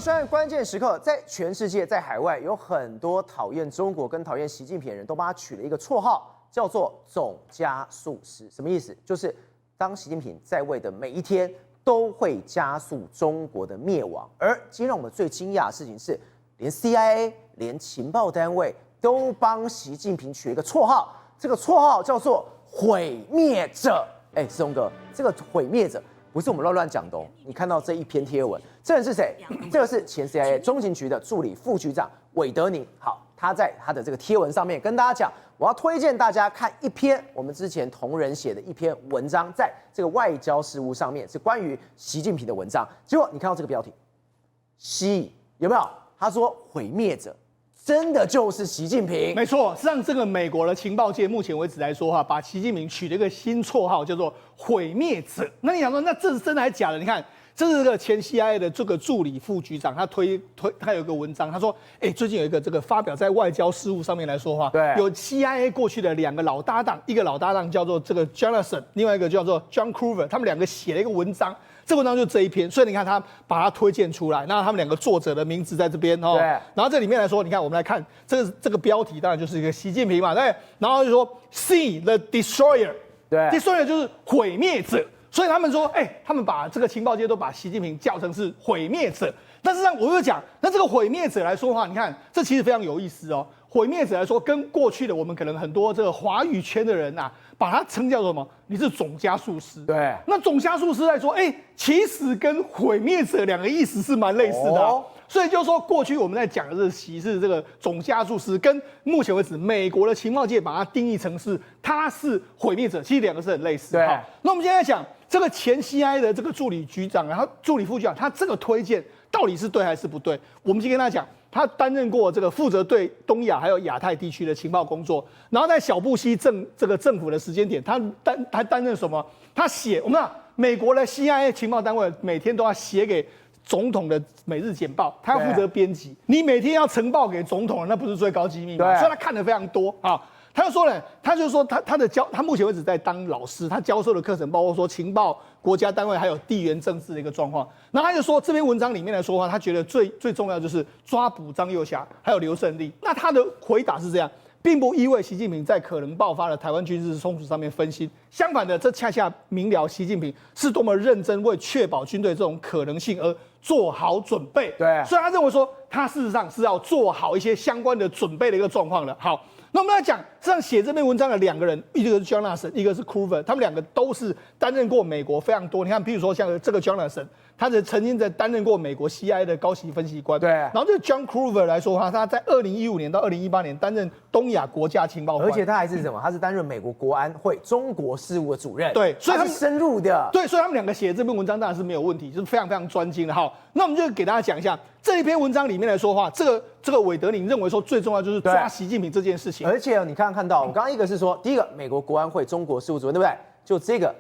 收看关键时刻，在全世界，在海外有很多讨厌中国跟讨厌习近平的人都帮他取了一个绰号，叫做“总加速师”。什么意思？就是当习近平在位的每一天，都会加速中国的灭亡。而今天让我们最惊讶的事情是，连 CIA、连情报单位都帮习近平取了一个绰号，这个绰号叫做“毁灭者”。哎，世宏哥，这个毁灭者不是我们乱讲的哦。你看到这一篇贴文，这人是谁？这个是前 CIA 中情局的助理副局长韦德宁。好，他在他的这个贴文上面跟大家讲，我要推荐大家看一篇我们之前同仁写的一篇文章，在这个外交事务上面是关于习近平的文章。结果你看到这个标题，习有没有？他说毁灭者。真的就是习近平，没错。实际上，这个美国的情报界目前为止来说把习近平取了一个新绰号，叫做“毁灭者”。那你想说，那这是真的还是假的？你看，这是这个前 CIA 的这个助理副局长，他有一个文章，他说，最近有一个这个发表在外交事务上面来说话，对，有 CIA 过去的两个老搭档，一个老搭档叫做这个 Jonathan， 另外一个叫做 John Coover， 他们两个写了一个文章。这文章就这一篇，所以你看他把它推荐出来，那他们两个作者的名字在这边哦。对。然后这里面来说，你看我们来看这个标题，当然就是一个习近平嘛，对。然后就说 See the Destroyer， 对 ，Destroyer 就是毁灭者，所以他们说，他们把这个情报界都把习近平叫成是毁灭者。但是让我又讲，那这个毁灭者来说的话，你看这其实非常有意思哦。毁灭者来说，跟过去的我们可能很多这个华语圈的人把它称叫做什么？你是总加速师。对。那总加速师来说，其实跟毁灭者两个意思是蛮类似的。所以就是说，过去我们在讲的是这个总加速师，跟目前为止美国的情报界把它定义成是他是毁灭者，其实两个是很类似。对。那我们现在讲这个前 CIA 的这个助理局长，然后助理副局长，他这个推荐到底是对还是不对？我们先跟他讲。他担任过这个负责对东亚还有亚太地区的情报工作，然后在小布希这个政府的时间点，他担任什么？他写我们讲美国的 CIA 情报单位每天都要写给总统的每日简报，他要负责编辑。你每天要呈报给总统，那不是最高机密吗？所以他看得非常多啊。他就说呢，他目前为止在当老师，他教授的课程包括说情报、国家单位还有地缘政治的一个状况。然后他就说这篇文章里面来说话，他觉得最重要就是抓捕张又侠还有刘胜利。那他的回答是这样，并不意味习近平在可能爆发的台湾军事冲突上面分心，相反的，这恰恰明了习近平是多么认真为确保军队这种可能性而做好准备。对，所以他认为说，他事实上是要做好一些相关的准备的一个状况的。好。那我们来讲，这样写这篇文章的两个人，一个是 Jonathan， 一个是 Coover， 他们两个都是担任过美国非常多。你看，比如说像这个 Jonathan， 他曾经担任过美国 CIA 的高级分析官。对。然后这个 John Coover 来说的话，他在2015年到2018年担任东亚国家情报官，而且他还是什么？他是担任美国国安会中国事务的主任。对，所以他是深入的。对，所以他们两个写的这篇文章当然是没有问题，就是非常非常专精的。好，那我们就给大家讲一下这一篇文章里面来说的话，这个韦德宁认为说最重要就是抓习近平这件事情。而且你看到，我刚刚一个是说，第一个美国国安会中国事务主任，对不对？就这个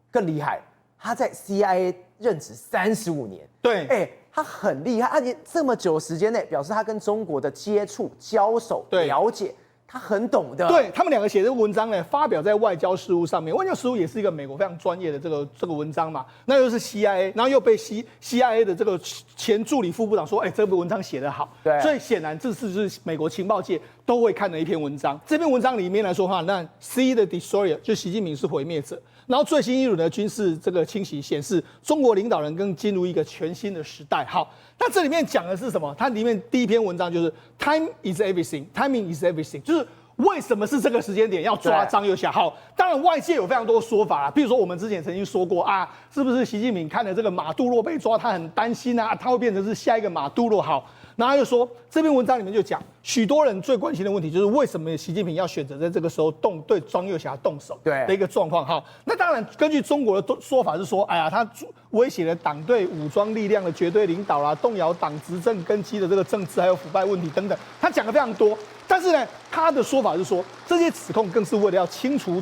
更厉害，他在 CIA 任职35年。对，他很厉害，而且这么久时间内，表示他跟中国的接触、交手、了解。他很懂的，对他们两个写这个文章呢，发表在外交事务上面。外交事务也是一个美国非常专业的这个文章嘛，那又是 CIA， 然后又被 CIA 的这个前助理副部长说，这篇文章写得好，对，所以显然这是美国情报界都会看的一篇文章。这篇文章里面来说的话，那 See the Destroyer 就习近平是毁灭者。然后最新一轮的军事这个清洗显示，中国领导人更进入一个全新的时代。好，那这里面讲的是什么？它里面第一篇文章就是 Time is everything， Timing is everything， 就是为什么是这个时间点要抓张又侠？好，当然外界有非常多说法啦，比如说我们之前曾经说过是不是习近平看了这个马杜罗被抓，他很担心他会变成是下一个马杜罗？好。然后他就说，这篇文章里面就讲，许多人最关心的问题就是为什么习近平要选择在这个时候对张又侠动手的一个状况。好，那当然根据中国的说法是说，他威胁了党对武装力量的绝对领导啦，动摇党执政根基的这个政治还有腐败问题等等，他讲的非常多。但是呢，他的说法是说，这些指控更是为了要清除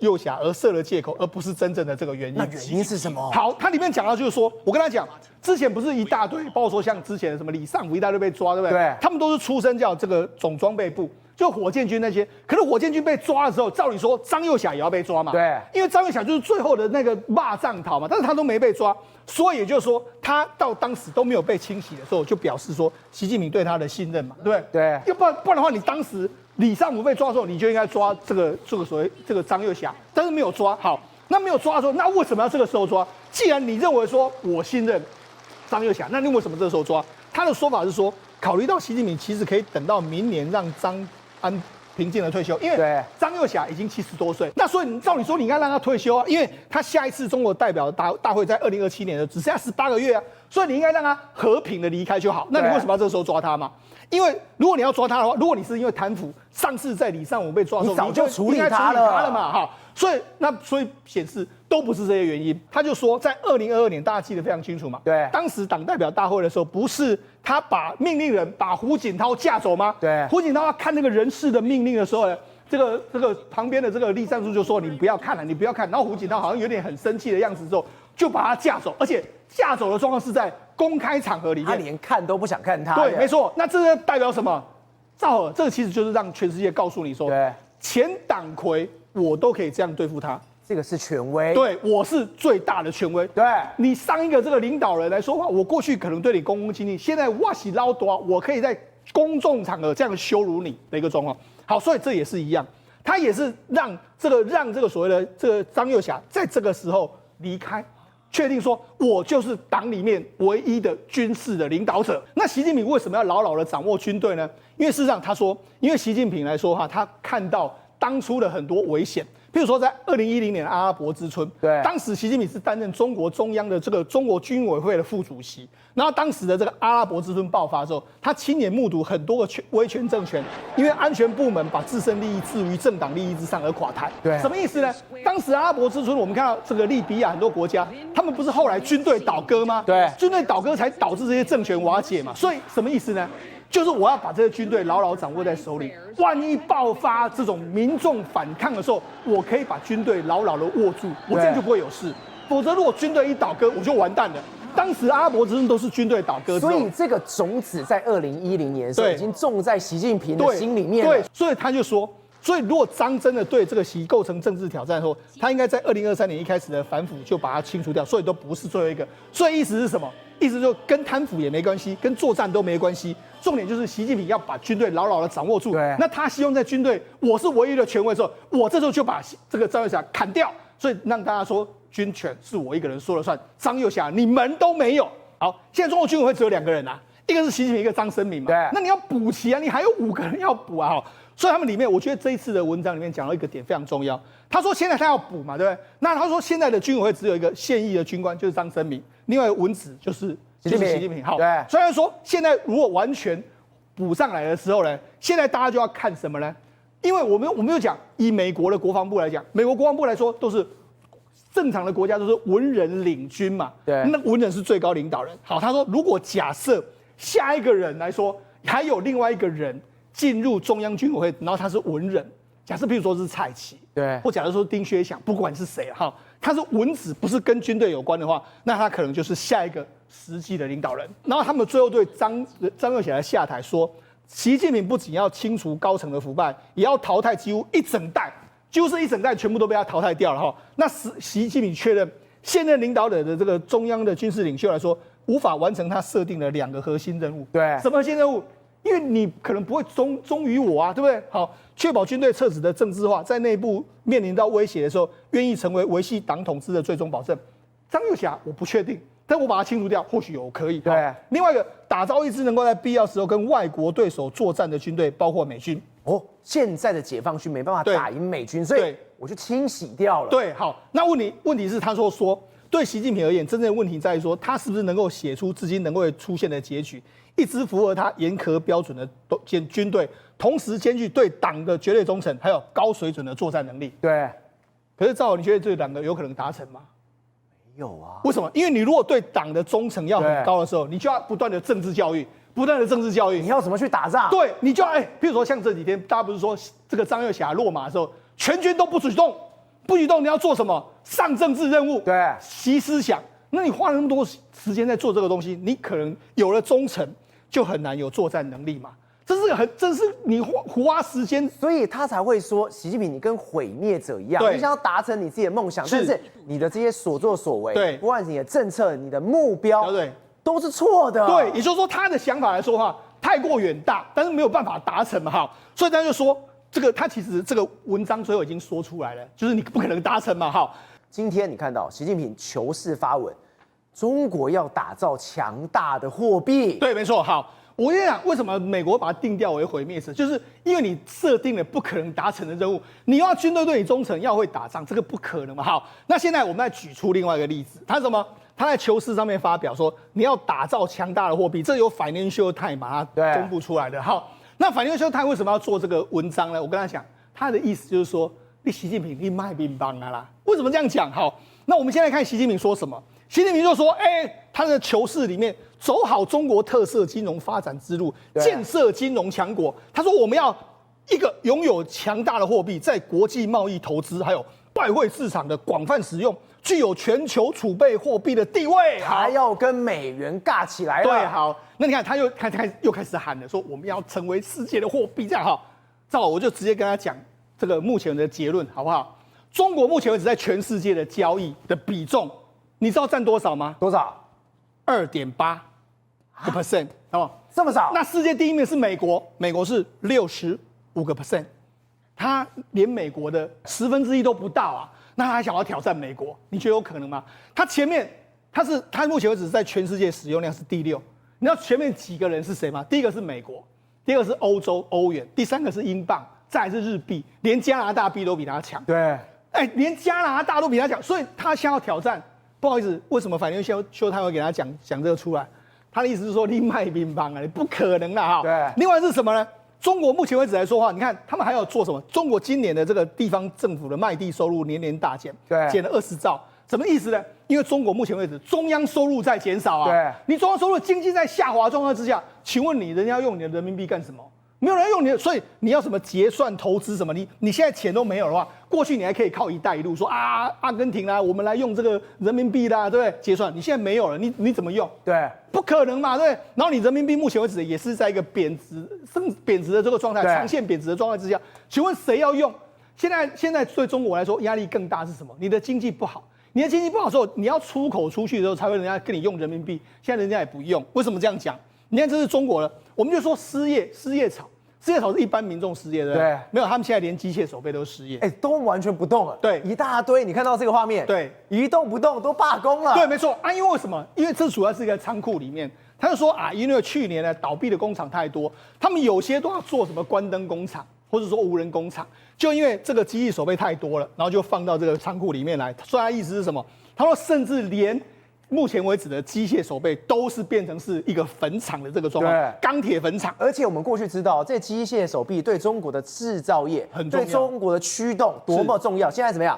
右侠而设了借口，而不是真正的这个原因。那原因是什么？好，它里面讲到就是说，我跟他讲，之前不是一大堆，包括说像之前的什么李尚福一大堆被抓，对不对？对，他们都是出身叫这个总装备部。就火箭军那些，可是火箭军被抓的时候，照理说张幼侠也要被抓嘛。对，因为张幼侠就是最后的那个骂仗逃嘛，但是他都没被抓，所以也就是说，他到当时都没有被清洗的时候，就表示说习近平对他的信任嘛，对不对？对，要不然的话，你当时李尚福被抓的时候，你就应该抓这个所谓这个张幼侠，但是没有抓好。那没有抓的时候，那为什么要这个时候抓？既然你认为说我信任张幼侠，那你为什么这个时候抓？他的说法是说，考虑到习近平其实可以等到明年让张安平静的退休，因为张幼侠已经70多岁，那所以照理说你应该让他退休啊，因为他下一次中国代表大会在2027年的只剩下18个月啊，所以你应该让他和平的离开就好。那你为什么要这个时候抓他嘛？因为如果你要抓他的话，如果你是因为贪腐，上次在李尚福被抓的时候，你早就处理他了嘛，哈。所以显示都不是这些原因。他就说，在2022年，大家记得非常清楚嘛？对，当时党代表大会的时候，不是他把命令人把胡锦涛架走吗？对，胡锦涛要看那个人事的命令的时候呢，这个旁边的这个栗战书就说你不要看了，你不要看。然后胡锦涛好像有点很生气的样子之后，就把他架走，而且架走的状况是在公开场合里面，他连看都不想看他。对，没错。那这代表什么？赵尔，这个其实就是让全世界告诉你说，对，前党魁我都可以这样对付他。这个是权威，对，我是最大的权威。对，你上一个这个领导人来说话，我过去可能对你恭恭敬敬，现在哇西捞多，我可以在公众场合这样羞辱你的一个状况。好，所以这也是一样，他也是让这个所谓的这个张幼侠在这个时候离开，确定说我就是党里面唯一的军事的领导者。那习近平为什么要牢牢的掌握军队呢？因为事实上他说，因为习近平来说哈，他看到当初的很多危险。譬如说，在2010年的阿拉伯之春，对，当时习近平是担任中国中央的这个中国军委会的副主席。然后当时的这个阿拉伯之春爆发之后，他亲眼目睹很多个威权政权因为安全部门把自身利益置于政党利益之上而垮台。对，什么意思呢？当时阿拉伯之春，我们看到这个利比亚很多国家，他们不是后来军队倒戈吗？对，军队倒戈才导致这些政权瓦解嘛。所以什么意思呢？就是我要把这个军队牢牢掌握在手里，万一爆发这种民众反抗的时候，我可以把军队牢牢的握住，我这样就不会有事。否则，如果军队一倒戈，我就完蛋了。当时阿拉伯之春都是军队倒戈之后，所以这个种子在2010年的时候已经种在习近平的心里面了。对，所以他就说，所以如果张真的对这个习构成政治挑战的时候，他应该在2023年一开始的反腐就把它清除掉，所以都不是最后一个。所以意思是什么？意思就跟贪腐也没关系，跟作战都没关系。重点就是习近平要把军队牢牢的掌握住。对，那他希望在军队我是唯一的权威的时候，我这时候就把这个张幼侠砍掉，所以让大家说军权是我一个人说了算，张幼侠你门都没有。好，现在中国军委会只有2个人啊，一个是习近平，一个张生明嘛。对，那你要补齐啊，你还有5个人要补啊。所以他们里面，我觉得这一次的文章里面讲到一个点非常重要。他说现在他要补嘛，对不对？那他说现在的军委会只有一个现役的军官，就是张生明，另外一个文职就是习近平。好，对。虽然说现在如果完全补上来的时候呢，现在大家就要看什么呢？因为我们有讲，以美国的国防部来讲，美国国防部来说都是正常的国家都是文人领军嘛，对，那文人是最高领导人。好，他说如果假设下一个人来说还有另外一个人进入中央军委会，然后他是文人，假设譬如说是蔡奇，对，或假如说丁薛祥，不管是谁哈，他是文职，不是跟军队有关的话，那他可能就是下一个实际的领导人。然后他们最后对张幼侠下台说，习近平不仅要清除高层的腐败，也要淘汰几乎一整代，几乎是一整代全部都被他淘汰掉了哈。那习近平确认，现任领导者的这个中央的军事领袖来说，无法完成他设定的2个核心任务。对，什么核心任务？因为你可能不会忠于我啊，对不对？好，确保军队撤职的政治化，在内部面临到威胁的时候，愿意成为维系党统治的最终保证。张幼侠我不确定，但我把它清除掉，或许我可以。对，另外一个，打造一支能够在必要时候跟外国对手作战的军队，包括美军。哦，现在的解放军没办法打赢美军，所以我就清洗掉了。对，好，那问题是他说对习近平而言，真正的问题在于说，他是不是能够写出至今能够出现的结局，一支符合他严苛标准的军队，同时兼具对党的绝对忠诚，还有高水准的作战能力。对。可是赵，你觉得这2个有可能达成吗？没有啊。为什么？因为你如果对党的忠诚要很高的时候，你就要不断的政治教育，你要怎么去打仗？对，你就要譬如说像这几天大家不是说这个张幼侠落马的时候，全军都不许动。不许动，你要做什么？上政治任务，对，习思想。那你花了那么多时间在做这个东西，你可能有了忠诚，就很难有作战能力嘛。这是你花时间，所以他才会说，习近平你跟毁灭者一样，你想要达成你自己的梦想，但是你的这些所作所为，对，不管是你的政策、你的目标，对，都是错的。对，也就是说他的想法来说的话，太过远大，但是没有办法达成嘛，哈。所以他就说，他其实这个文章最后已经说出来了，就是你不可能达成嘛，哈。今天你看到习近平求是发文，中国要打造强大的货币。对，没错。好，我跟你讲，为什么美国把它定调为毁灭者，就是因为你设定了不可能达成的任务，你要军队对你忠诚，要会打仗，这个不可能嘛。好，那现在我们再举出另外一个例子，他什么？他在求是上面发表说，你要打造强大的货币，这由 Financial Times 把它公布出来的。好，那 Financial Times 为什么要做这个文章呢？我跟他讲，他的意思就是说，你习近平你卖乒乓啊啦。为什么这样讲？好，那我们现在看习近平说什么。习近平就说：“他的求是里面走好中国特色金融发展之路，建设金融强国。他说我们要一个拥有强大的货币，在国际贸易投资还有外汇市场的广泛使用，具有全球储备货币的地位，还要跟美元尬起来了。对，好，那你看他又开始喊了，说我们要成为世界的货币，这样哈。正好我就直接跟他讲这个目前的结论，好不好？中国目前为止在全世界的交易的比重。”你知道占多少吗？多少？2.8%，哦，这么少？那世界第一名是美国，美国是65%，他连美国的1/10都不到啊！那他还想要挑战美国，你觉得有可能吗？他前面他目前为止在全世界使用量是第6，你知道前面几个人是谁吗？第一个是美国，第二个是欧洲欧元，第3个是英镑，再来是日币，连加拿大币都比他强。对，连加拿大都比他强，所以他想要挑战。不好意思，为什么反正修他会给他讲这个出来？他的意思是说你卖乒乓啊，你不可能啦哈。对。另外是什么呢？中国目前为止来说话，你看他们还要做什么？中国今年的这个地方政府的卖地收入年年大减，对，减了20兆，什么意思呢？因为中国目前为止中央收入在减少啊。对。你中央收入经济在下滑状况之下，请问你人家用你的人民币干什么？没有人用你的，所以你要什么结算投资什么？你现在钱都没有的话，过去你还可以靠“一带一路”说啊，阿根廷啦，我们来用这个人民币啦，对不对？结算，你现在没有了，你怎么用？对，不可能嘛，对不对？然后你人民币目前为止也是在一个贬值的这个状态，长线贬值的状态之下，请问谁要用？现在对中国来说压力更大是什么？你的经济不好，你的经济不好的时候，你要出口出去的时候才会人家跟你用人民币，现在人家也不用，为什么这样讲？你看，这是中国了，我们就说失业潮是一般民众失业，对不对？没有，他们现在连机械手背都失业，都完全不动了。对，一大堆，你看到这个画面，对，一动不动都罢工了。对，没错啊，因为什么？因为这主要是一个仓库里面，他就说啊，因为去年呢倒闭的工厂太多，他们有些都要做什么关灯工厂，或者说无人工厂，就因为这个机器手背太多了，然后就放到这个仓库里面来。所以他意思是什么？他说甚至连目前为止的机械手背都是变成是一个坟场的这个状况，钢铁坟场。而且我们过去知道，这机械手臂对中国的制造业很重要，对中国的驱动多么重要。现在怎么样？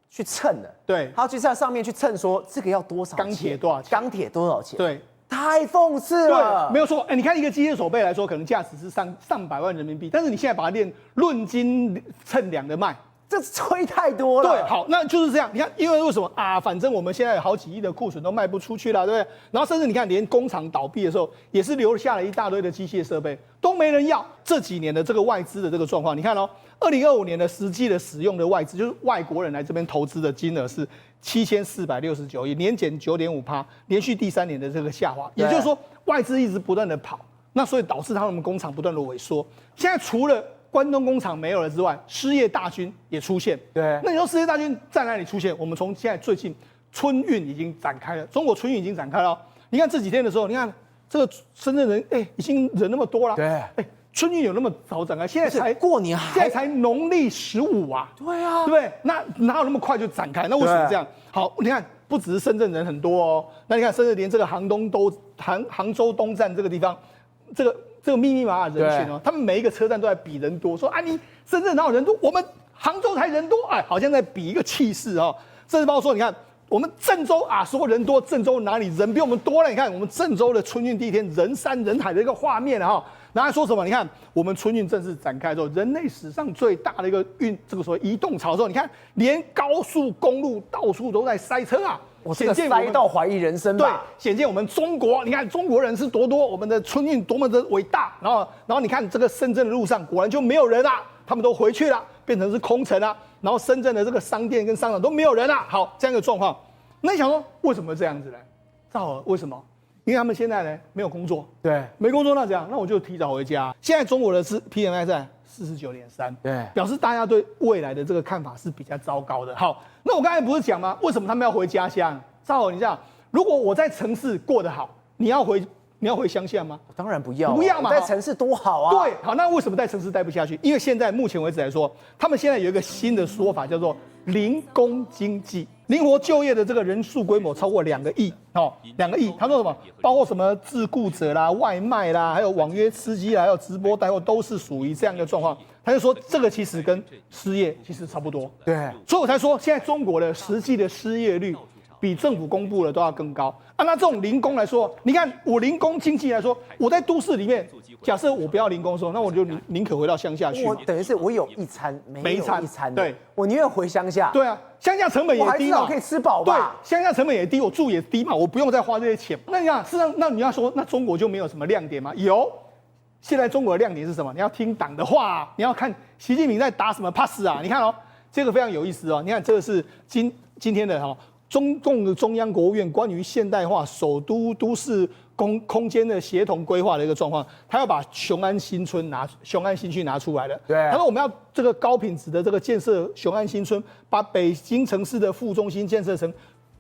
去称了，对，他去在上面去称说这个要多少钱，钢铁多少钱，钢铁多少钱？对，太讽刺了。对，没有错。你看一个机械手背来说，可能价值是上百万人民币，但是你现在把它论斤称两的卖。这吹太多了。对，好，那就是这样。你看，因为什么啊？反正我们现在有好几亿的库存都卖不出去了，对不对？然后甚至你看，连工厂倒闭的时候，也是留下了一大堆的机械设备都没人要。这几年的这个外资的这个状况，你看哦，2025年的实际的使用的外资，就是外国人来这边投资的金额是7469亿，年减9.5%，连续第3年的这个下滑。也就是说，外资一直不断的跑，那所以导致他们工厂不断的萎缩。现在除了关东工厂没有了之外，失业大军也出现。对，那你说失业大军在哪里出现？我们从现在最近春运已经展开了，中国春运已经展开了。你看这几天的时候，你看这个深圳人，已经人那么多了。对，春运有那么早展开？现在才过年，现在才农历15啊。对啊，对不对？那哪有那么快就展开？那为什么这样？好，你看不只是深圳人很多哦，那你看甚至连这个杭州东站这个地方，这个密密麻麻的人群哦，他们每一个车站都在比人多，说啊，你深圳哪有人多，我们杭州才人多，好像在比一个气势哦。甚至包括说，你看我们郑州啊，说人多，郑州哪里人比我们多了？你看我们郑州的春运第一天，人山人海的一个画面哈。然后还说什么？你看我们春运正式展开之后，人类史上最大的一个这个所谓移动潮之后，你看连高速公路到处都在塞车啊！显见塞到怀疑人生吧？对，显见我们中国，你看中国人是多，我们的春运多么的伟大。然后你看这个深圳的路上果然就没有人啊，他们都回去了，变成是空城啊。然后深圳的这个商店跟商场都没有人啊。好，这样一个状况，那你想说为什么这样子呢？赵尔为什么？因为他们现在呢没有工作，对，没工作那怎样？那我就提早回家。现在中国的PMI 在49.3，对，表示大家对未来的这个看法是比较糟糕的。好，那我刚才不是讲吗？为什么他们要回家乡？赵尔，你想，如果我在城市过得好，你要回乡下吗？当然不要，不要嘛，在城市多好啊。对，好，那为什么在城市待不下去？因为现在目前为止来说，他们现在有一个新的说法，叫做零工经济。灵活就业的这个人数规模超过2个亿，2个亿。他说什么？包括什么自雇者啦、外卖啦，还有网约司机啦，还有直播带货，都是属于这样一个状况。他就说这个其实跟失业其实差不多。对，所以我才说现在中国的实际的失业率比政府公布的都要更高啊。那这种零工来说，你看我零工经济来说，我在都市里面，假设我不要零工的时候，那我就宁可回到乡下去。我等于是我有一餐没有一餐，对，我宁愿回乡下。对啊，乡下成本也低嘛，我可以吃饱吧？对，乡下成本也低，我住也低嘛，我不用再花这些钱。那你看，事实上，那你要说，那中国就没有什么亮点吗？有。现在中国的亮点是什么？你要听党的话啊，你要看习近平在打什么 pass 啊？你看哦，这个非常有意思哦。你看这个是今天的哈。中共的中央国务院关于现代化首都都市空间的协同规划的一个状况，他要把雄安新区拿出来了。对，他说我们要这个高品质的这个建设雄安新村，把北京城市的副中心建设成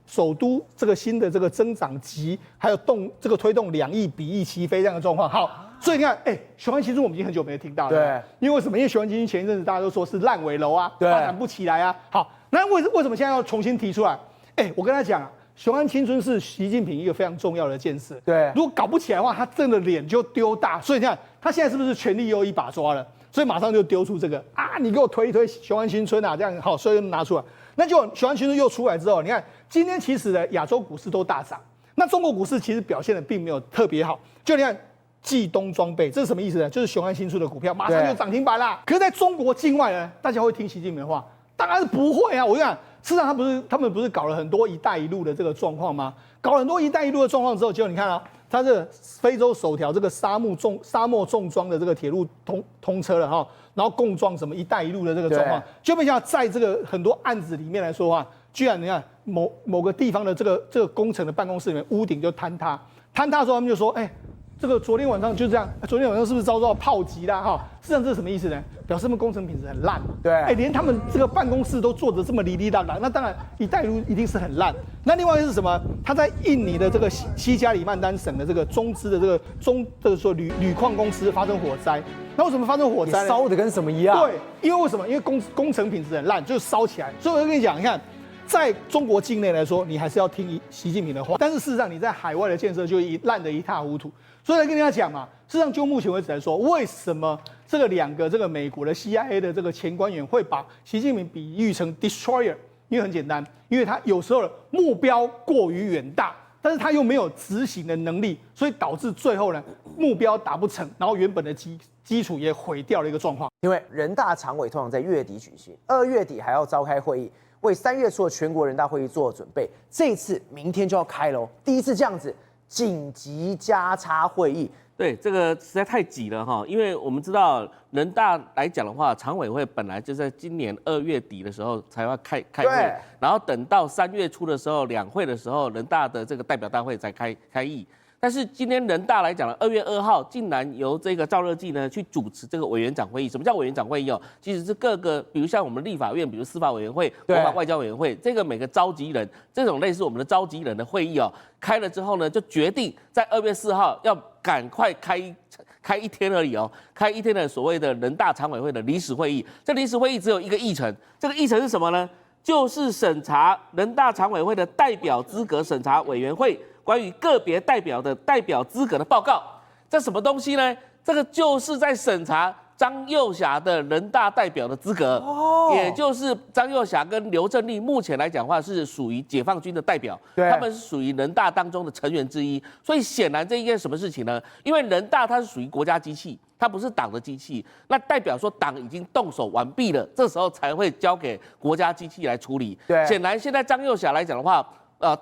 首都这个新的这个增长极，还有推动2亿比翼齐飞这样的状况。好，所以你看，雄安新村我们已经很久没有听到了。对，因为为什么？因为雄安新村前一阵子大家都说是烂尾楼啊，发展不起来啊。好，那为什么现在要重新提出来？我跟他讲啊，雄安新村是习近平一个非常重要的建设。对，如果搞不起来的话，他真的脸就丢大。所以你看，他现在是不是权力又一把抓了？所以马上就丢出这个啊，你给我推一推雄安新村啊，这样好，所以拿出来。那就雄安新村又出来之后，你看今天其实的亚洲股市都大涨，那中国股市其实表现的并没有特别好。就你看冀东装备，这是什么意思呢？就是雄安新村的股票马上就涨停板啦。可是在中国境外呢，大家会听习近平的话？当然是不会啊！我跟你讲。事实上，他们不是搞了很多“一带一路”的这个状况吗？搞了很多“一带一路”的状况之后，结果你看啊，它这非洲首条这个沙漠重装的这个铁路通车了哈，然后共装什么“一带一路”的这个状况，就没想到在这个很多案子里面来说的话，居然你看某个地方的这个工程的办公室里面屋顶就坍塌的时候，他们就说，这个昨天晚上就这样，昨天晚上是不是遭到炮击啦？哈，事实上这是什么意思呢？表示他们工程品质很烂。对，连他们这个办公室都做得这么哩哩啦啦，那当然一带一路一定是很烂。那另外是什么？他在印尼的这个西加里曼丹省的这个中资的这个说铝矿公司发生火灾。那为什么发生火灾呢？烧的跟什么一样？对，因为为什么？因为工程品质很烂，就烧起来。所以我就跟你讲，你看。在中国境内来说，你还是要听习近平的话，但是事实上你在海外的建设就烂得一塌糊涂。所以来跟大家讲嘛，事实上就目前为止来说，为什么这个2个这个美国的 CIA 的这个前官员会把习近平比喻成 destroyer？ 因为很简单，因为他有时候目标过于远大，但是他又没有执行的能力，所以导致最后呢目标达不成，然后原本的基础也毁掉了一个状况。因为人大常委通常在月底举行，2月底还要召开会议。为3月初的全国人大会议做准备，这次明天就要开喽，第一次这样子紧急加插会议。对，这个实在太挤了哈，因为我们知道人大来讲的话，常委会本来就在今年2月底的时候才要开会，然后等到3月初的时候两会的时候，人大的这个代表大会才开议。但是今天人大来讲了，2月2号竟然由这个赵乐际呢去主持这个委员长会议。什么叫委员长会议哦？其实是各个，比如像我们立法院，比如司法委员会、国法外交委员会，这个每个召集人，这种类似我们的召集人的会议哦，开了之后呢，就决定在2月4号要赶快开一天而已哦，开一天的所谓的人大常委会的临时会议。这临时会议只有一个议程，这个议程是什么呢？就是审查人大常委会的代表资格审查委员会关于个别代表的代表资格的报告。这什么东西呢？这个就是在审查张幼霞的人大代表的资格，也就是张幼霞跟刘正丽目前来讲话是属于解放军的代表，他们是属于人大当中的成员之一，所以显然这一件什么事情呢？因为人大它是属于国家机器。它不是党的机器，那代表说党已经动手完毕了，这时候才会交给国家机器来处理。对，显然现在张幼霞来讲的话，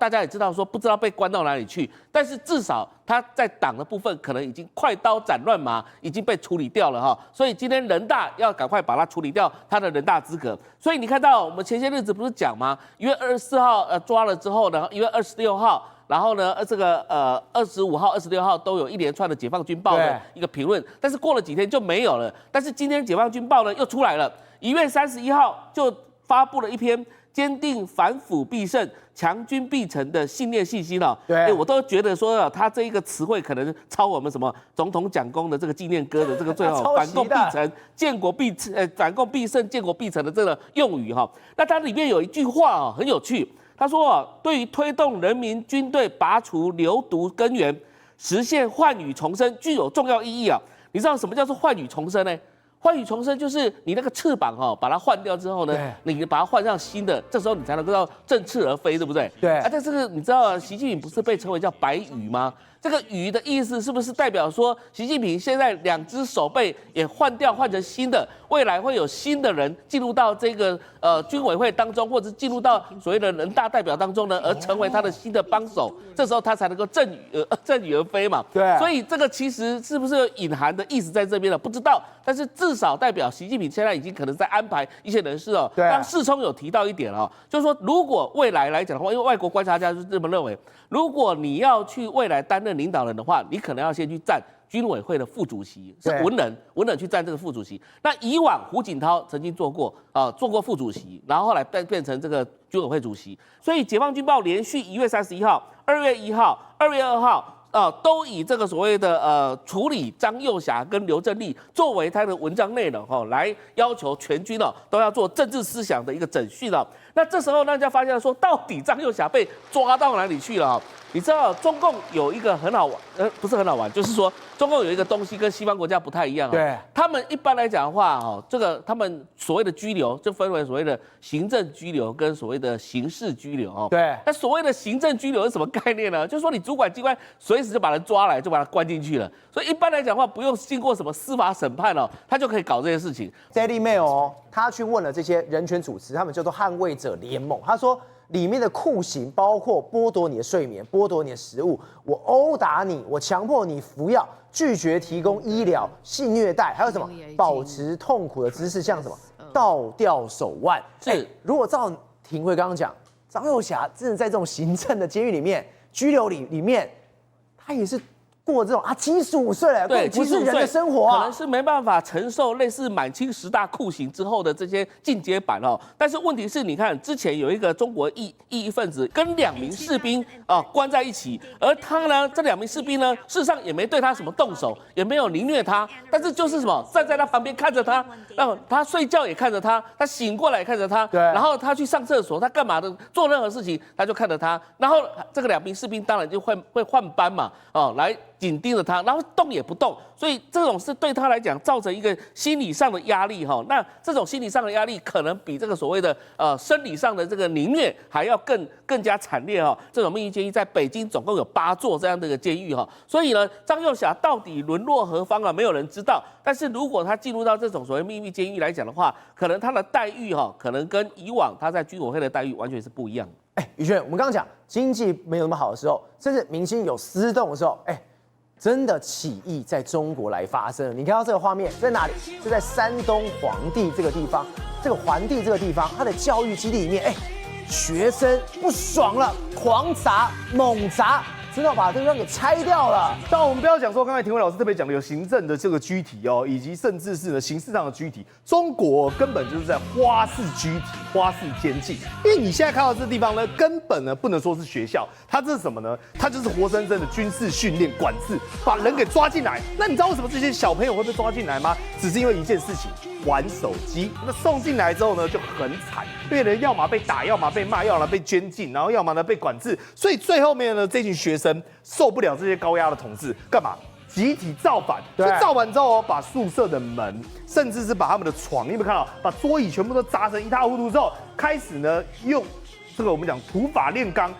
大家也知道说不知道被关到哪里去，但是至少他在党的部分可能已经快刀斩乱麻，已经被处理掉了哈。所以今天人大要赶快把他处理掉他的人大资格。所以你看到我们前些日子不是讲吗？1月24号抓了之后呢，1月26号。然后呢，这个25号、26号都有一连串的解放军报的一个评论，但是过了几天就没有了。但是今天解放军报呢又出来了，1月31号就发布了一篇坚定反腐必胜、强军必成的信念信息了。对，我都觉得说他这一个词汇可能抄我们什么总统蒋公的这个纪念歌的这个最后反共必成、建国必反共必胜、建国必成的这个用语哈。那它里面有一句话很有趣。他说对于推动人民军队拔除流毒根源，实现焕羽重生，具有重要意义啊！你知道什么叫做焕羽重生呢？焕羽重生就是你那个翅膀把它换掉之后呢，你把它换上新的，这时候你才能够振翅而飞，对不对？对。但这个你知道习近平不是被称为叫白羽吗？这个羽的意思是不是代表说，习近平现在2只手背也换成新的，未来会有新的人进入到这个军委会当中，或者进入到所谓的人大代表当中呢，而成为他的新的帮手，这时候他才能够振羽而飞嘛。对。所以这个其实是不是有隐含的意思在这边了？不知道，但是至少代表习近平现在已经可能在安排一些人事哦。对。刚世聪有提到一点就是说如果未来来讲的话，因为外国观察家就是这么认为，如果你要去未来担任领导人的话，你可能要先去站军委会的副主席，是文人去站这个副主席。那以往胡锦涛曾经做过副主席，然后后来变成这个军委会主席。所以解放军报连续1月31号、2月1号、2月2号。都以这个所谓的处理张幼霞跟刘正丽作为他的文章内容来要求全军都要做政治思想的一个整训那这时候大家发现说，到底张幼霞被抓到哪里去了你知道中共有一个很好玩，不是很好玩，就是说中共有一个东西跟西方国家不太一样对，他们一般来讲的话这个他们所谓的拘留就分为所谓的行政拘留跟所谓的刑事拘留对，那所谓的行政拘留是什么概念呢？就是说你主管机关随时就把人抓来，就把他关进去了。所以一般来讲的话，不用经过什么司法审判他就可以搞这些事情。Daily Mail 他去问了这些人权组织，他们叫做捍卫者联盟，他说里面的酷刑包括剥夺你的睡眠、剥夺你的食物，我殴打你，我强迫你服药，拒绝提供医疗、性虐待，还有什么保持痛苦的姿势，像什么倒吊手腕。如果照廷辉刚刚讲，张幼霞真的在这种行政的监狱里面、拘留里面，他也是过这种75岁了，对，不是人的生活可能是没办法承受类似满清10大酷刑之后的这些进阶版但是问题是，你看之前有一个中国异议分子跟2名士兵关在一起，而他呢，这2名士兵呢，事实上也没对他什么动手，也没有凌虐他，但是就是什么站在他旁边看着他，然后他睡觉也看着他，他醒过来也看着他，对，然后他去上厕所，他干嘛的，做任何事情他就看着他，然后这个2名士兵当然就会换班嘛，来紧盯着他，然后动也不动，所以这种是对他来讲造成一个心理上的压力那这种心理上的压力可能比这个所谓的生理上的这个凌虐还要更加惨烈这种秘密监狱在北京总共有8座这样的一个监狱所以呢，张幼霞到底沦落何方没有人知道。但是如果他进入到这种所谓秘密监狱来讲的话，可能他的待遇可能跟以往他在军委会的待遇完全是不一样的。宇轩，我们刚刚讲经济没有那么好的时候，甚至民心有私动的时候，真的起义在中国来发生了。你看到这个画面在哪里？是在山东黄帝这个地方。这个黄帝这个地方，它的教育基地里面，学生不爽了，狂砸猛砸，真的把这个地方给拆掉了。但我们不要讲说，刚才廷辉老师特别讲的有行政的这个居体以及甚至是呢形式上的居体。中国根本就是在花式居体、花式监禁。因为你现在看到这地方呢，根本呢不能说是学校，它这是什么呢？它就是活生生的军事训练管制，把人给抓进来。那你知道为什么这些小朋友会被抓进来吗？只是因为一件事情。玩手机，那送进来之后呢，就很惨，因为人要么被打，要么被骂，要么被监禁，然后要么呢被管制，所以最后面呢，这群学生受不了这些高压的统治，干嘛？集体造反，所以造反之后把宿舍的门，甚至是把他们的床，你有没有看到？把桌椅全部都砸成一塌糊涂之后，开始呢用这个我们讲土法炼钢，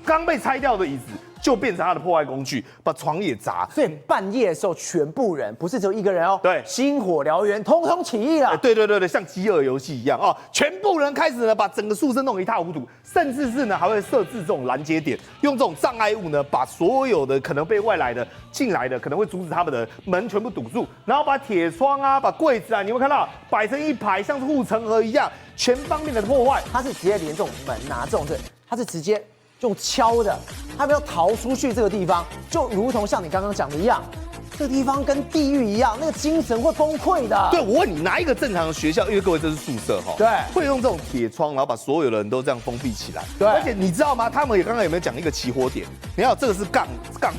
刚被拆掉的椅子就变成他的破坏工具，把床也砸。所以半夜的时候，全部人不是只有一个人哦，对，星火燎原，通通起义了。对，像饥饿游戏一样哦，全部人开始呢把整个宿舍弄一塌糊涂，甚至是呢还会设置这种拦截点，用这种障碍物呢把所有的可能被外来的进来的可能会阻止他们的门全部堵住，然后把铁窗啊、把柜子啊，你会看到摆成一排，像是护城河一样，全方面的破坏。他是直接连这种门啊这种他是直接用敲的，他们要逃出去这个地方，就如同像你刚刚讲的一样，这个地方跟地狱一样，那个精神会崩溃的。对，我问你，哪一个正常的学校？因为各位这是宿舍哈，对，会用这种铁窗，然后把所有的人都这样封闭起来。对，而且你知道吗？他们刚刚有没有讲一个起火点？你看这个是杠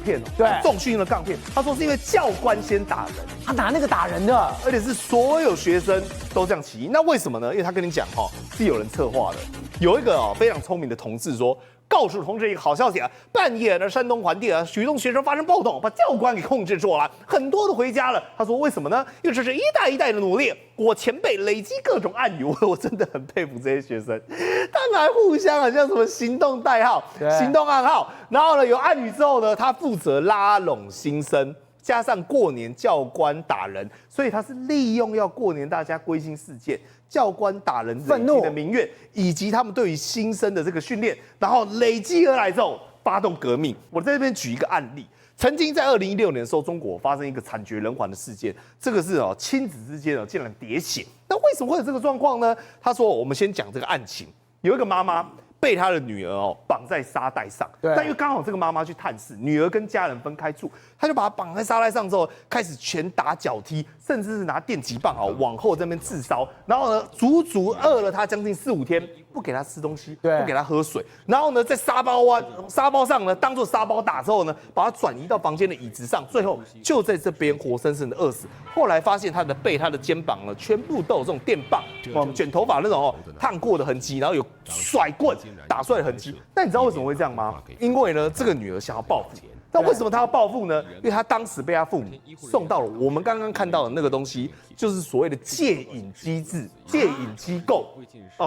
片哦，对，重训用的杠片。他说是因为教官先打人，他拿那个打人的，而且是所有学生都这样起义。那为什么呢？因为他跟你讲哈，是有人策划的。有一个非常聪明的同志说。告诉同志一个好消息啊！半夜呢，山东环地啊，许多学生发生暴动，把教官给控制住了，很多都回家了。他说为什么呢？因为这是一代一代的努力，我前辈累积各种暗语，我真的很佩服这些学生，他们还互相好像什么行动代号、行动暗号，然后呢有暗语之后呢，他负责拉拢新生。加上过年教官打人，所以他是利用要过年大家归心似箭，教官打人累积的民怨，以及他们对于新生的这个训练，然后累积而来之后发动革命。我在这边举一个案例，曾经在2016年的时候，中国发生一个惨绝人寰的事件，这个是亲子之间竟然喋血。那为什么会有这个状况呢？他说，我们先讲这个案情，有一个妈妈。被他的女儿绑在沙袋上，但因为刚好这个妈妈去探视，女儿跟家人分开住，他就把她绑在沙袋上之后，开始拳打脚踢，甚至是拿电击棒往后在那边自烧，然后呢，足足饿了她将近4、5天，不给她吃东西，不给她喝水，然后呢，在沙包上呢，当做沙包打之后呢，把她转移到房间的椅子上，最后就在这边活生生的饿死。后来发现她的背、她的肩膀呢，全部都有这种电棒，卷头发那种烫过的痕迹，然后有甩棍。打出来的痕迹，那你知道为什么会这样吗？因为呢，这个女儿想要报复。那为什么她要报复呢？因为她当时被她父母送到了我们刚刚看到的那个东西，就是所谓的戒瘾机制、戒瘾机构。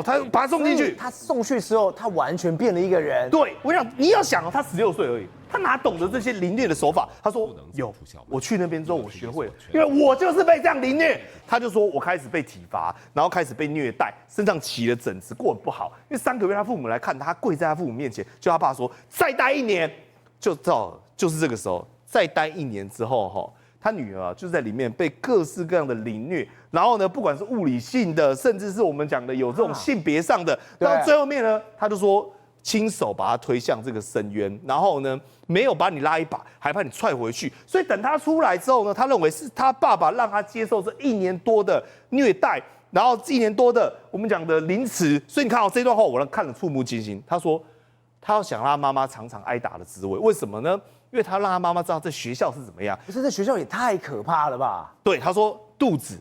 他把她送进去，他送去之后，他完全变了一个人。对，我想你要想他16岁而已。他哪懂得这些凌虐的手法？他说有，我去那边之后我学会了，因为我就是被这样凌虐。他就说我开始被体罚，然后开始被虐待，身上起了疹子，过得不好。因为3个月他父母来看他，跪在他父母面前，就他爸说再待1年，就是这个时候，再待1年之后他女儿就是在里面被各式各样的凌虐，然后呢，不管是物理性的，甚至是我们讲的有这种性别上的，到最后面呢，他就说。亲手把他推向这个深渊，然后呢，没有把你拉一把，还把你踹回去。所以等他出来之后呢，他认为是他爸爸让他接受这1年多的虐待，然后1年多的我们讲的凌迟。所以你看这段话，我看了触目惊心。他说，他要想让他妈妈尝尝挨打的滋味，为什么呢？因为他让他妈妈知道这学校是怎么样。可是这学校也太可怕了吧？对，他说肚子、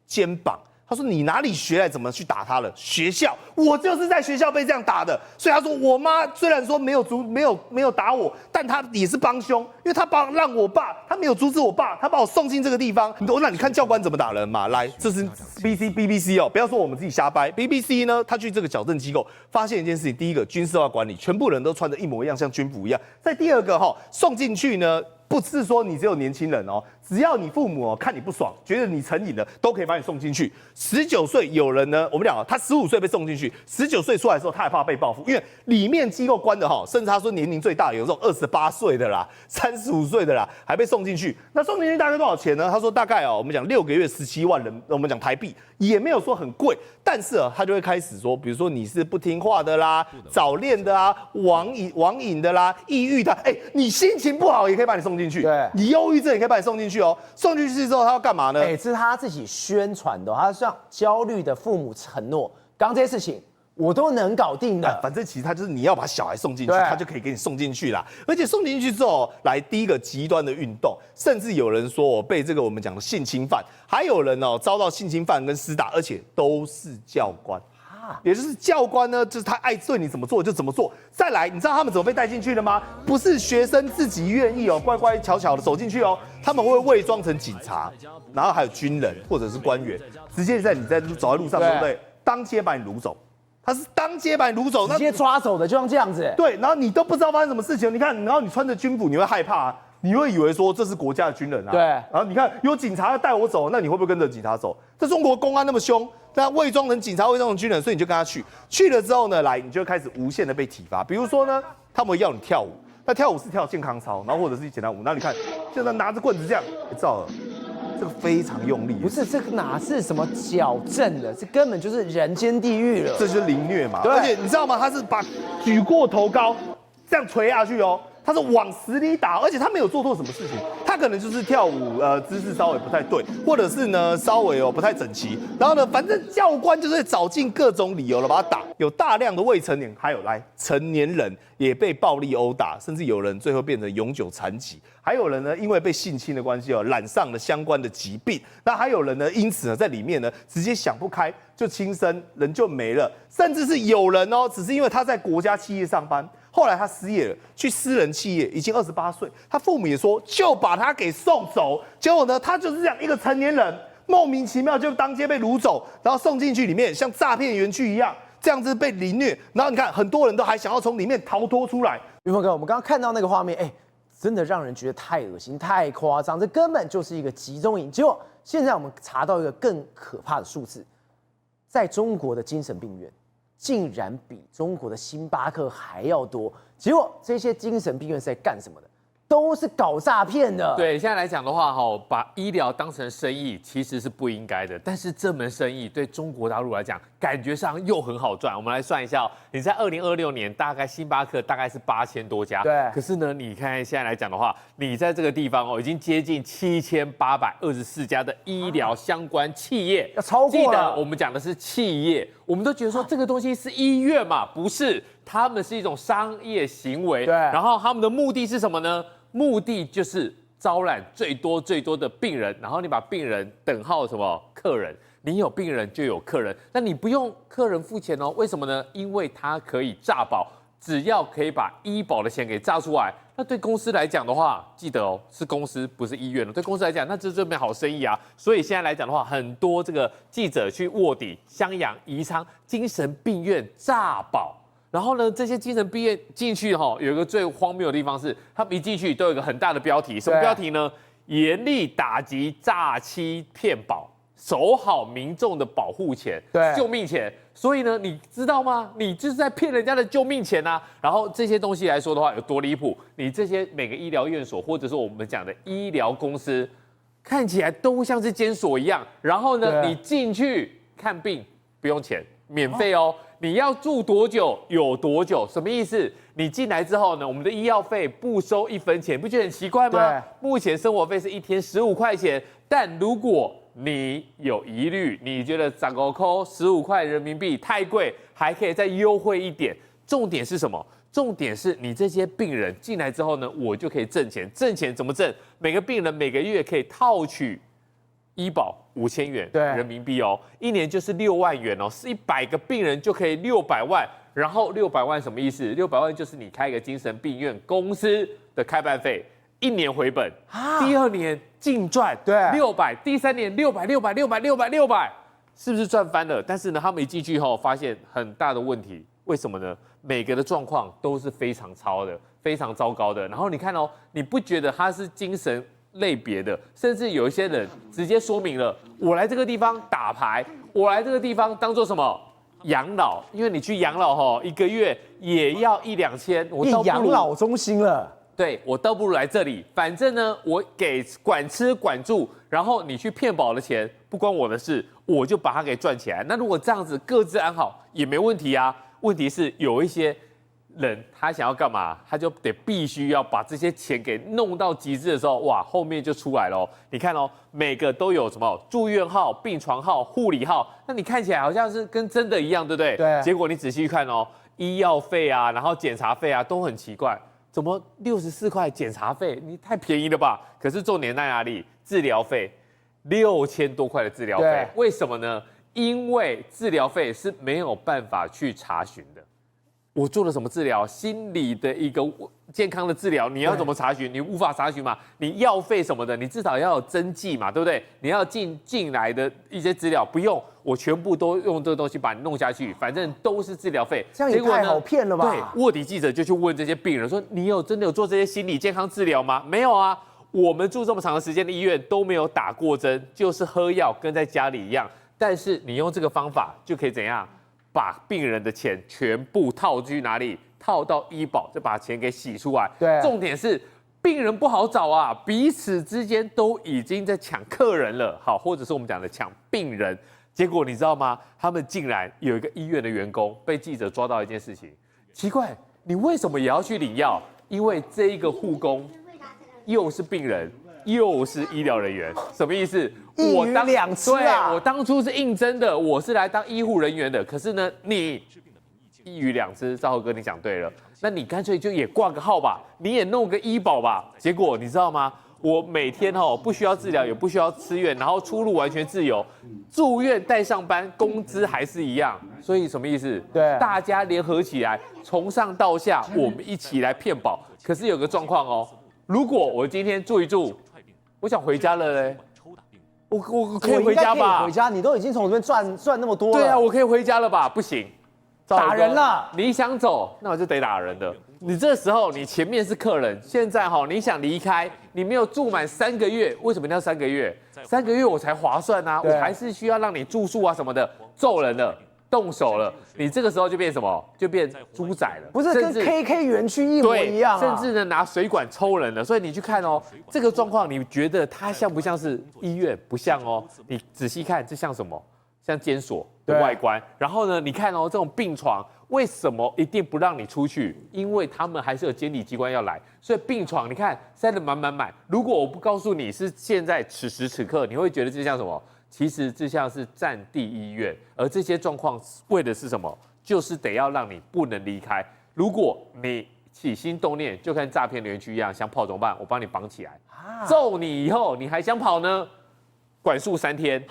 肩膀。他说：“你哪里学来怎么去打他了？学校，我就是在学校被这样打的。所以他说，我妈虽然说没有打我，但她也是帮凶，因为她让我爸，她没有阻止我爸，她把我送进这个地方。那你看教官怎么打人嘛？来，这是 BBC 不要说我们自己瞎掰。BBC 呢，他去这个矫正机构，发现一件事情：第一个，军事化管理，全部人都穿得一模一样，像军服一样。在第二个送进去呢。”不是说你只有年轻人只要你父母看你不爽，觉得你成瘾了，都可以把你送进去。19岁有人呢，我们讲他15岁被送进去，19岁出来的时候他还怕被报复，因为里面机构关的甚至他说年龄最大有这种28岁的啦、35岁的啦，还被送进去。那送进去大概多少钱呢？他说大概我们讲6个月17万人，我们讲台币，也没有说很贵，但是他就会开始说，比如说你是不听话的啦、早恋的啊、网瘾的啦、抑郁的，你心情不好也可以把你送进去，对，你忧郁症也可以把你送进去送进去之后他要干嘛呢？这是他自己宣传的，他向焦虑的父母承诺，刚刚这些事情我都能搞定的。反正其实他就是你要把小孩送进去，他就可以给你送进去啦。而且送进去之后，来第一个极端的运动，甚至有人说被这个我们讲的性侵犯，还有人遭到性侵犯跟施打，而且都是教官。也就是教官呢，就是他爱对你怎么做就怎么做。再来，你知道他们怎么被带进去的吗？不是学生自己愿意哦，乖乖巧巧的走进去哦，他们会伪装成警察，然后还有军人或者是官员，直接在走在路上，对不对？当街把你掳走。他是当街把你掳走，直接抓走的，就像这样子。对，然后你都不知道发生什么事情。你看，然后你穿着军服，你会害怕啊，你会以为说这是国家的军人啊。对。然后你看有警察要带我走，那你会不会跟着警察走？这中国公安那么凶，他伪装成警察，伪装成军人，所以你就跟他去。去了之后呢，你就开始无限的被体罚。比如说呢，他们会要你跳舞，那跳舞是跳健康操，然后或者是简单舞。然后你看，现在拿着棍子这样，照了。这个非常用力，不是这个哪是什么矫正的，这根本就是人间地狱了。这就是凌虐嘛。对，而且你知道吗？他是把举过头高，这样捶下去哦。他是往死里打，而且他没有做错什么事情，他可能就是跳舞姿势稍微不太对，或者是呢稍微不太整齐，然后呢反正教官就是找尽各种理由了把他打。有大量的未成年，还有成年人也被暴力殴打，甚至有人最后变成永久残疾，还有人呢因为被性侵的关系染上了相关的疾病，那还有人呢因此呢在里面呢直接想不开就轻生，人就没了，甚至是有人只是因为他在国家企业上班。后来他失业了，去私人企业，已经28岁。他父母也说，就把他给送走。结果呢，他就是这样一个成年人，莫名其妙就当街被掳走，然后送进去里面，像诈骗园区一样，这样子被凌虐。然后你看，很多人都还想要从里面逃脱出来。云峰哥，我们刚刚看到那个画面，真的让人觉得太恶心、太夸张，这根本就是一个集中营。结果现在我们查到一个更可怕的数字，在中国的精神病院。竟然比中国的星巴克还要多，结果这些精神病院是在干什么的？都是搞诈骗的。对，现在来讲的话，把医疗当成生意其实是不应该的。但是这门生意对中国大陆来讲，感觉上又很好赚。我们来算一下你在2026年大概星巴克大概是8000多家，对。可是呢，你看现在来讲的话，你在这个地方已经接近7824家的医疗相关企业，要超过了。记得我们讲的是企业，我们都觉得说这个东西是医院嘛，不是，他们是一种商业行为。对。然后他们的目的是什么呢？目的就是招揽最多的病人，然后你把病人等号什么客人，你有病人就有客人，那你不用客人付钱哦，为什么呢？因为他可以诈保，只要可以把医保的钱给诈出来，那对公司来讲的话，记得是公司不是医院了，对公司来讲，那这门好生意啊。所以现在来讲的话，很多这个记者去卧底襄阳、宜昌精神病院诈保。然后呢，这些精神病院进去有一个最荒谬的地方是，他们一进去都有一个很大的标题，什么标题呢？严厉打击诈欺骗保，守好民众的保护钱、救命钱。所以呢，你知道吗？你就是在骗人家的救命钱啊！然后这些东西来说的话，有多离谱？你这些每个医疗院所，或者说我们讲的医疗公司，看起来都像是监所一样。然后呢，你进去看病不用钱，免费哦。你要住多久有多久，什么意思？你进来之后呢，我们的医药费不收1分钱，不觉得很奇怪吗？对，目前生活费是1天15块钱，但如果你有疑虑，你觉得15块15块人民币太贵，还可以再优惠一点。重点是什么？重点是你这些病人进来之后呢，我就可以挣钱。挣钱怎么挣？每个病人每个月可以套取医保5000元人民币哦，一年就是6万元哦，是100个病人就可以600万，然后600万什么意思？600万就是你开一个精神病院公司的开办费，1年回本，第2年净赚600，第3年600，是不是赚翻了？但是呢，他们一进去后发现很大的问题，为什么呢？每个的状况都是非常非常糟糕的。然后你看你不觉得他是精神类别的，甚至有一些人直接说明了，我来这个地方打牌，我来这个地方当做什么养老，因为你去养老1个月也要1-2千，我倒不如养老中心了。对，我倒不如来这里，反正呢，我给管吃管住，然后你去骗保的钱不关我的事，我就把它给赚起来。那如果这样子各自安好也没问题啊。问题是有一些人他想要干嘛，他就必须要把这些钱给弄到极致的时候，哇，后面就出来了。你看每个都有什么住院号、病床号、护理号，那你看起来好像是跟真的一样，对不对？对。结果你仔细看医药费啊，然后检查费啊，都很奇怪，怎么64块检查费？你太便宜了吧？可是重点在哪里？治疗费6000多块的治疗费，为什么呢？因为治疗费是没有办法去查询的。我做了什么治疗？心理的一个健康的治疗，你要怎么查询？你无法查询嘛？你药费什么的，你至少要有针剂嘛，对不对？你要进来的一些资料，不用，我全部都用这个东西把你弄下去，反正都是治疗费。这样也太好骗了吧？对，卧底记者就去问这些病人说：“你真的有做这些心理健康治疗吗？”没有啊，我们住这么长的时间的医院都没有打过针，就是喝药跟在家里一样。但是你用这个方法就可以怎样？把病人的钱全部套去哪里？套到医保，再把钱给洗出来。对，重点是病人不好找啊，彼此之间都已经在抢客人了，好，或者是我们讲的抢病人。结果你知道吗？他们竟然有一个医院的员工被记者抓到一件事情，奇怪，你为什么也要去领药？因为这一个护工又是病人。又是医疗人员，什么意思？一鱼两吃啊！对，我当初是应征的，我是来当医护人员的。可是呢，你一鱼两吃，赵浩哥你讲对了，那你干脆就也挂个号吧，你也弄个医保吧。结果你知道吗？我每天不需要治疗，也不需要吃院，然后出入完全自由，住院带上班，工资还是一样。所以什么意思？对，大家联合起来，从上到下，我们一起来骗保。可是有个状况哦，如果我今天住一住，我想回家了嘞，我可以回家吧？可以回家，你都已经从这边赚那么多了。对啊，我可以回家了吧？不行，打人了。你想走，那我就得打人的。你这时候你前面是客人，现在你想离开，你没有住满3个月，为什么要3个月？3个月我才划算啊，我还是需要让你住宿啊什么的，揍人了。动手了，你这个时候就变什么？就变猪仔了，不是跟 KK 园区一模一样甚至呢拿水管抽人了。所以你去看这个状况，你觉得它像不像是医院？不像哦，你仔细看，这像什么？像监所的外观。然后呢，你看这种病床，为什么一定不让你出去？因为他们还是有监理机关要来，所以病床你看塞得满。如果我不告诉你是现在此时此刻，你会觉得这像什么？其实这像是战地医院，而这些状况为的是什么？就是得要让你不能离开。如果你起心动念，就跟诈骗园区一样，想跑怎么办？我帮你绑起来，揍你以后你还想跑呢？管束3天，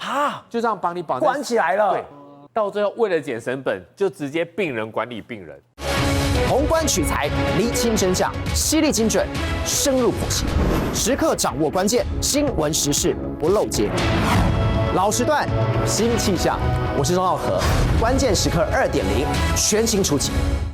就这样把你绑关起来了。对，到最后为了减成本，就直接病人管理病人。宏观取材，厘清真相，犀利精准，深入剖析，时刻掌握关键，新闻时事不漏接。老时段，新气象，我是钟浩和，关键时刻2.0，全新出击。